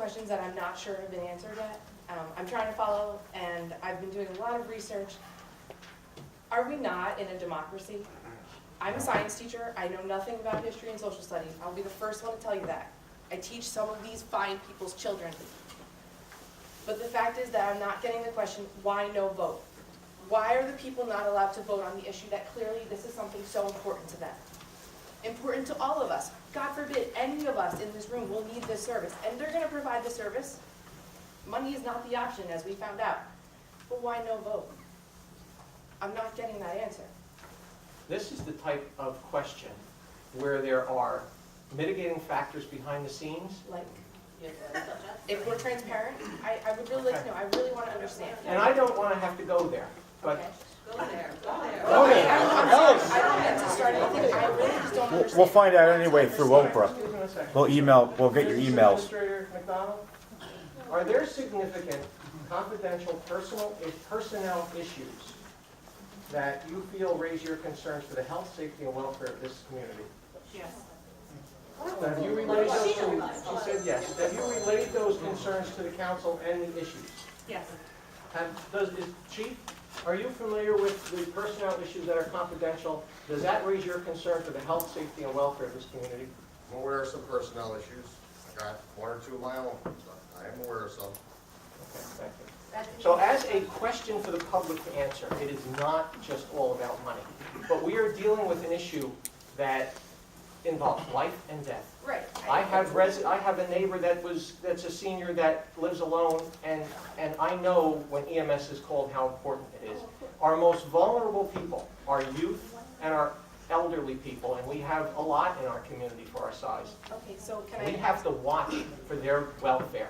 questions that I'm not sure have been answered yet. I'm trying to follow, and I've been doing a lot of research. Are we not in a democracy? I'm a science teacher. I know nothing about history and social studies. I'll be the first one to tell you that. I teach some of these fine people's children. But the fact is that I'm not getting the question, why no vote? Why are the people not allowed to vote on the issue that clearly this is something so important to them? Important to all of us. God forbid any of us in this room will need this service, and they're going to provide the service. Money is not the option, as we found out. But why no vote? I'm not getting that answer. This is the type of question where there are mitigating factors behind the scenes. Like, if we're transparent, I would really like to know. I really want to understand. And I don't want to have to go there, but Okay. Go there, go there. I don't mean to start anything. I really just don't understand. We'll find out anyway through Oprah. excuse me a second. We'll get your Mrs. emails. Administrator McDonald, are there significant confidential personnel issues that you feel raise your concerns for the health, safety, and welfare of this community? Yes. Have you relayed those? She said yes. Have you relayed those concerns to the council and the issues? Yes. Chief, are you familiar with the personnel issues that are confidential? Does that raise your concern for the health, safety, and welfare of this community? I'm aware of some personnel issues. I got one or two of my own, so I am aware of some. Okay, thank you. So as a question for the public to answer, it is not just all about money. But we are dealing with an issue that involves life and death. Right. I have a neighbor that's a senior that lives alone, and I know when EMS is called how important it is. Our most vulnerable people are youth and our elderly people, and we have a lot in our community for our size. Okay, so can I We have to watch for their welfare.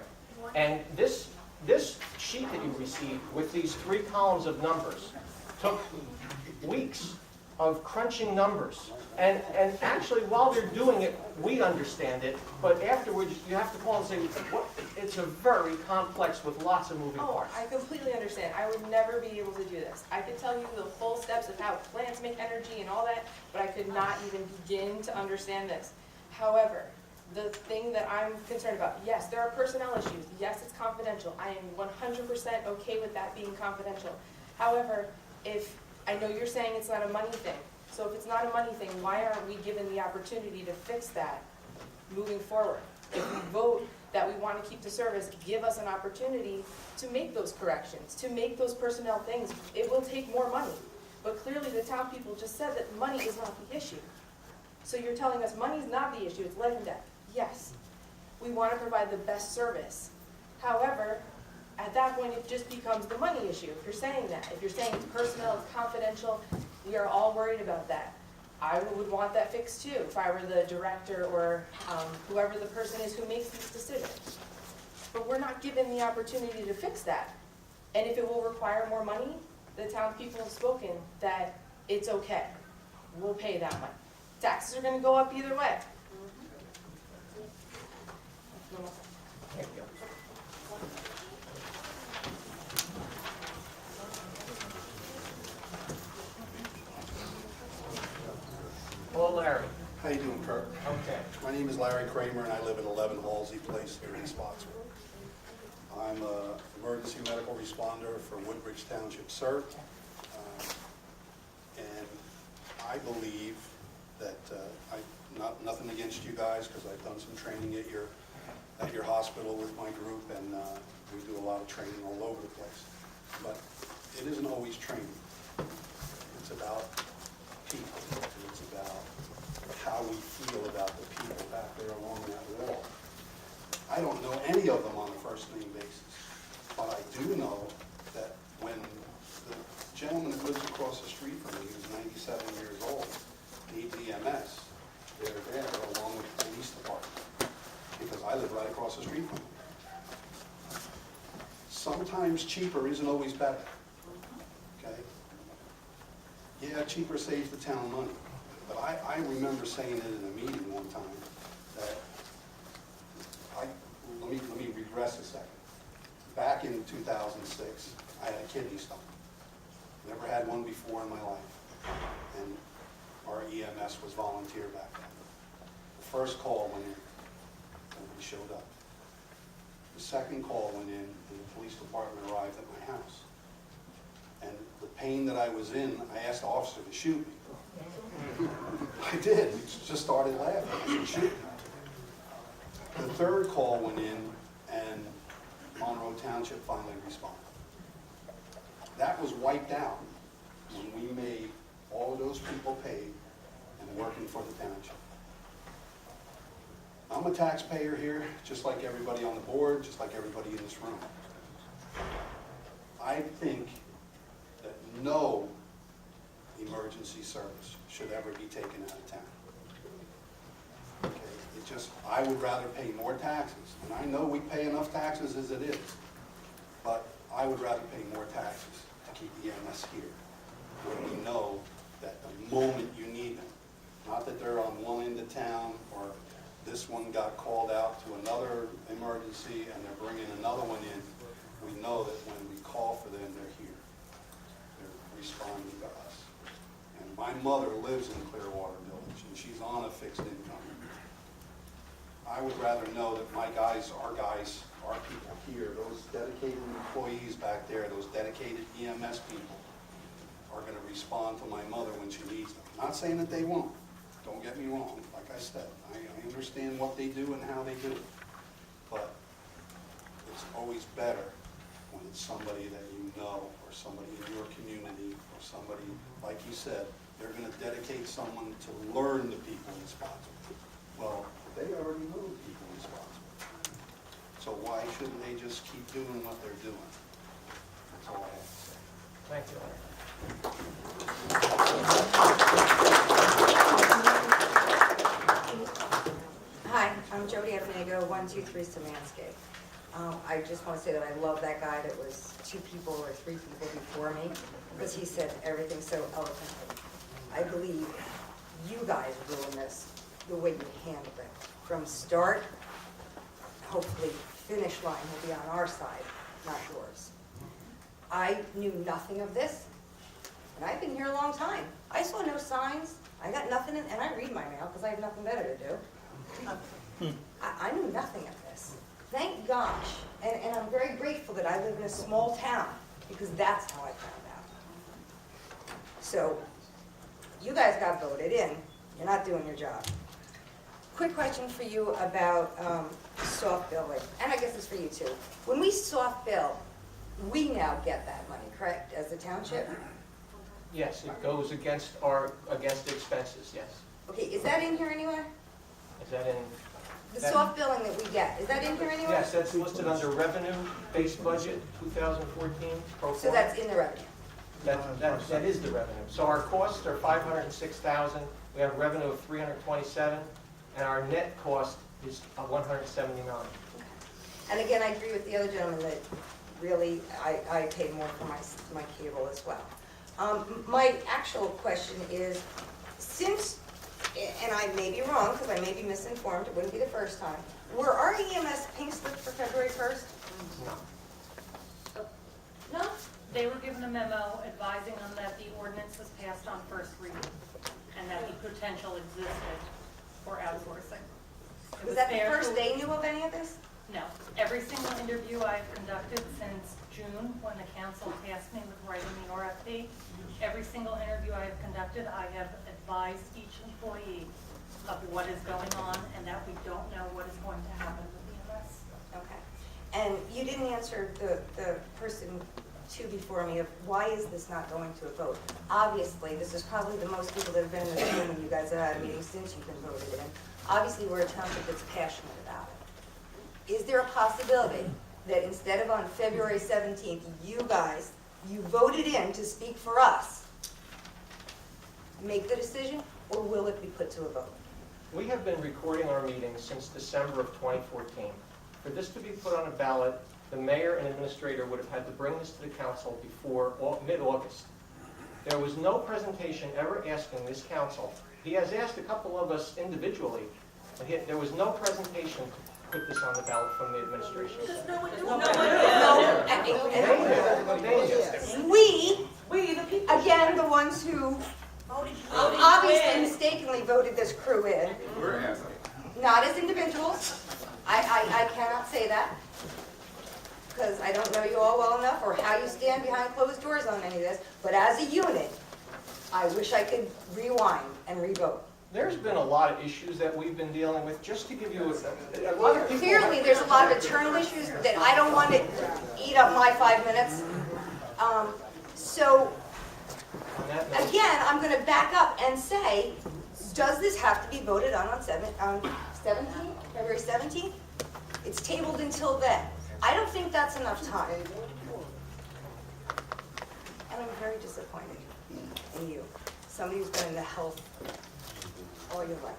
And this sheet that you received with these 3 columns of numbers took weeks of crunching numbers. And actually, while they're doing it, we understand it, but afterwards, you have to call and say, what? It's a very complex with lots of moving Oh, parts. I completely understand. I would never be able to do this. I could tell you the full steps of how plants make energy and all that, but I could not even begin to understand this. However, the thing that I'm concerned about, yes, there are personnel issues. Yes, it's confidential. I am 100% okay with that being confidential. However, if I know you're saying it's not a money thing, so if it's not a money thing, why aren't we given the opportunity to fix that moving forward? If we vote that we want to keep the service, give us an opportunity to make those corrections, to make those personnel things. It will take more money. But clearly the town people just said that money is not the issue. So you're telling us money is not the issue, it's life and death. Yes, we want to provide the best service. However, at that point, it just becomes the money issue. If you're saying that, if you're saying it's personnel, it's confidential, we are all worried about that. I would want that fixed too, if I were the director or whoever the person is who makes these decisions. But we're not given the opportunity to fix that. And if it will require more money, the townspeople have spoken that it's okay. We'll pay that much. Taxes are going to go up either way. Thank you. Hello, Larry. How you doing, Kurt? Okay. My name is Larry Kramer, and I live at 11 Halsey Place here in Spotswood. I'm an emergency medical responder for Woodbridge Township CERT, and I believe that nothing against you guys, because I've done some training at your hospital with my group, and we do a lot of training all over the place. But it isn't always training. It's about people, and it's about how we feel about the people back there along that wall. I don't know any of them on a first name basis, but I do know that when the gentleman that lives across the street from me, who's 97 years old, needs EMS, they're there along with the police department, because I live right across the street from them. Sometimes cheaper isn't always better, okay? Yeah, cheaper saves the town money. But I remember saying it in a meeting one time that let me regress a second. Back in 2006, I had a kidney stone. Never had one before in my life. And our EMS was volunteer back then. The first call went in, and we showed up. The second call went in, and the police department arrived at my house. And the pain that I was in, I asked the officer to shoot me. I did. We just started laughing. I said, shoot me. The third call went in, and Monroe Township finally responded. That was wiped out when we made all of those people paid and working for the township. I'm a taxpayer here, just like everybody on the board, just like everybody in this room. I think that no emergency service should ever be taken out of town. Okay, it just, I would rather pay more taxes, and I know we pay enough taxes as it is, but I would rather pay more taxes to keep EMS here, where we know that the moment you need them, not that they're on one end of town, or this one got called out to another emergency and they're bringing another one in, we know that when we call for them, they're here. They're responding to us. And my mother lives in Clearwater Village, and she's on a fixed income. I would rather know that my guys, our people here, those dedicated employees back there, those dedicated EMS people, are going to respond to my mother when she needs them. Not saying that they won't. Don't get me wrong. Like I said, I understand what they do and how they do it. But it's always better when it's somebody that you know, or somebody in your community, or somebody, like you said, they're going to dedicate someone to learn the people in Spotswood. Well, they already know the people in Spotswood. So why shouldn't they just keep doing what they're doing? That's all I have to say. Thank you, Larry. Hi, I'm Jody Evanego, 123 Samanscape. I just want to say that I love that guy that was 2 people or 3 people before me, because he said everything so eloquently. I believe you guys are doing this the way you handled it. From start, hopefully finish line will be on our side, not yours. I knew nothing of this, and I've been here a long time. I saw no signs. I got nothing, and I read my mail because I have nothing better to do. I knew nothing of this. Thank gosh, and I'm very grateful that I live in a small town, because that's how I found out. So, you guys got voted in. You're not doing your job. Quick question for you about soft billing, and I guess it's for you too. When we soft bill, we now get that money, correct, as the township? Yes, it goes against expenses, yes. Okay, is that in here anywhere? Is that in? The soft billing that we get, is that in here anywhere? Yes, that's listed under revenue-based budget, 2014, pro forma. So that's in the revenue? That is the revenue. So our costs are $506,000, we have revenue of $327,000, and our net cost is $179,000. And again, I agree with the other gentleman that really, I pay more for my cable as well. My actual question is, since, and I may be wrong, because I may be misinformed, it wouldn't be the first time, were our EMS pink slips for February 1st? No. No? They were given a memo advising them that the ordinance was passed on first reading and that the potential existed for outsourcing. It Was that the fair first to- they knew of any of this? No. Every single interview I've conducted since June, when the council tasked me with writing the RFP, every single interview I have conducted, I have advised each employee of what is going on and that we don't know what is going to happen with EMS. Okay. And you didn't answer the person 2 before me of why is this not going to a vote? Obviously, this is probably the most people that have been in this room when you guys have had a meeting since you've been voted in. Obviously, we're a township that's passionate about it. Is there a possibility that instead of on February 17th, you voted in to speak for us, make the decision, or will it be put to a vote? We have been recording our meetings since December of 2014. For this to be put on a ballot, the mayor and administrator would have had to bring this to the council before mid-August. There was no presentation ever asking this council. He has asked a couple of us individually, but there was no presentation to put this on the ballot from the administration. We, again, the ones who obviously mistakenly voted this crew in, not as individuals, I cannot say that, because I don't know you all well enough, or how you stand behind closed doors on any of this, but as a unit, I wish I could rewind and revote. There's been a lot of issues that we've been dealing with, just to give you a lot of people. Clearly, there's a lot of internal issues that I don't want to eat up my 5 minutes. So, On that note, again, I'm going to back up and say, does this have to be voted on 17th, February 17th? It's tabled until then. I don't think that's enough time. And I'm very disappointed in you, somebody who's been in the health all your life.